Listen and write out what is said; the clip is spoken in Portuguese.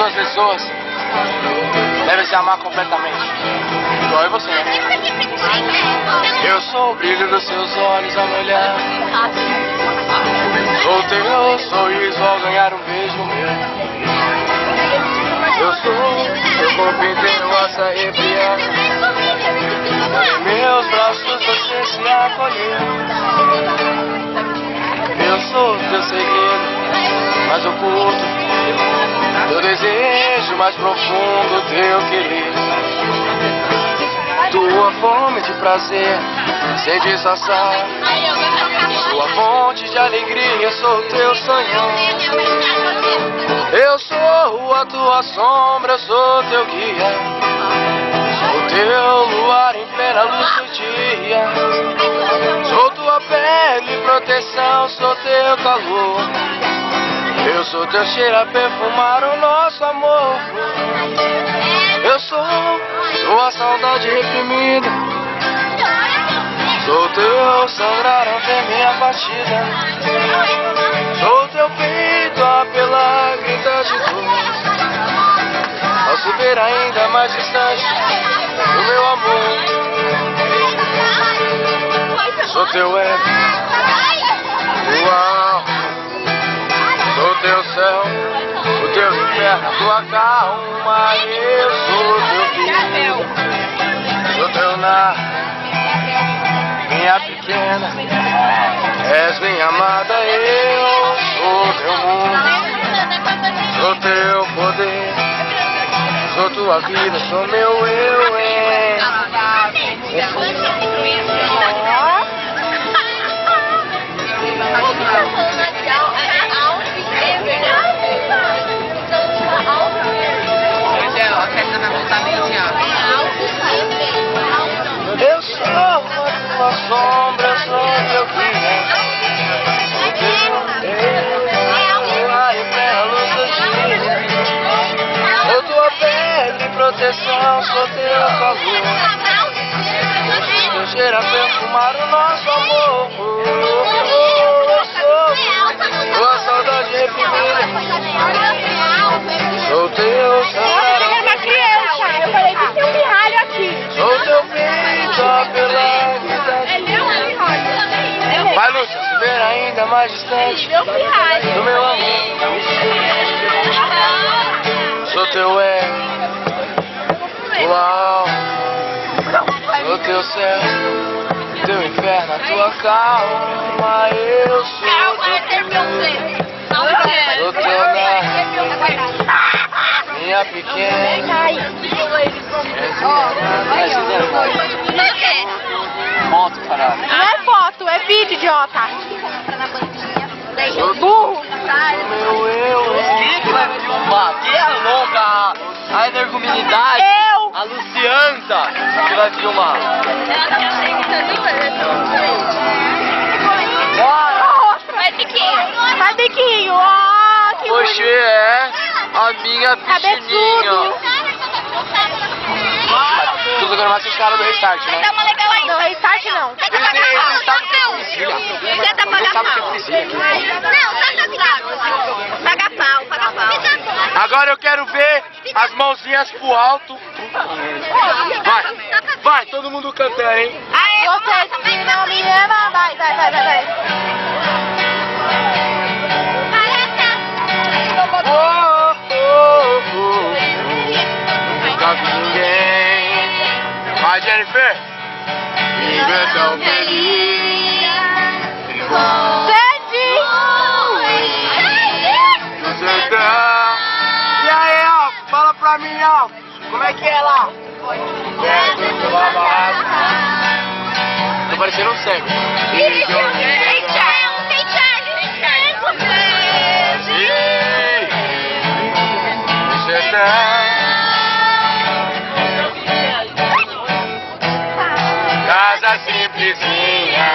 duas pessoas devem se amar completamente. Igual você, né? Eu sou o brilho dos seus olhos ao me olhar. Sou teu sorriso ao ganhar um beijo meu. Eu sou teu corpo inteiro a se arrepiar. Em meus braços você se acolheu. Eu sou teu segredo mais oculto, teu desejo mais profundo, teu querer. Tua fome de prazer sem disfarçar. Sua fonte de alegria, sou teu sonhão. Eu sou a tua sombra, eu sou teu guia. Sou teu luar em plena luz do dia. Sou tua pele, proteção, sou teu calor. Eu sou teu cheiro a perfumar o nosso amor. Eu sou tua saudade reprimida. Sou teu sangrar ao ver minha batida. Sou teu peito a pela grita de dor. Ao se ver ainda mais distante do meu amor. Sou teu ego, uau. Sou teu céu, o teu inferno, a tua calma. Eu sou teu filho, sou teu nar, minha pequena, és minha amada. Eu sou teu mundo, sou teu poder, sou tua vida, sou meu eu, hein? Eu sou a tua sombra, eu sou teu guia. Sou teu ar em plena luz do dia. Sou tua pele, proteção, sou teu calor. Teu cheiro a perfumar o nosso amor. Eu sou tua saudade reprimida. Sou teu sangue. Eu falei que tem um pirralho aqui. Sou teu peito a pela vida. Vai, Lúcia, se ver ainda mais distante do meu amor. Sou teu ego, uau. Sou teu céu, teu inferno, a tua calma. Eu sou teu sou teu lar, minha pequena. Foto, caralho. Não é foto, é vídeo, idiota. Burro. Meu eu. Quem que vai filmar? Quem é a louca? A energuminidade? Eu. A Lucianta que vai filmar. Vai, biquinho. Vai, biquinho. Ó, que Você é a minha piscininha. Tudo agora mais os caras do Restart, né? Dá uma legal aí. Não, restart não. Eles sabem que é Priscila. Eles sabem que é Priscila aqui. Paga pau, paga pau. Agora eu quero ver as mãozinhas pro alto. Vai, todo mundo cantando, hein? Você que não me ama, vai. Nunca vi ninguém. Vai, Jennifer. Viver tão feliz. Sede! No sertão. E aí, ó, fala pra mim, ó. Como é que é lá? Tô parecendo um cego. Tem Charlie. No sertão. Casa simplesinha.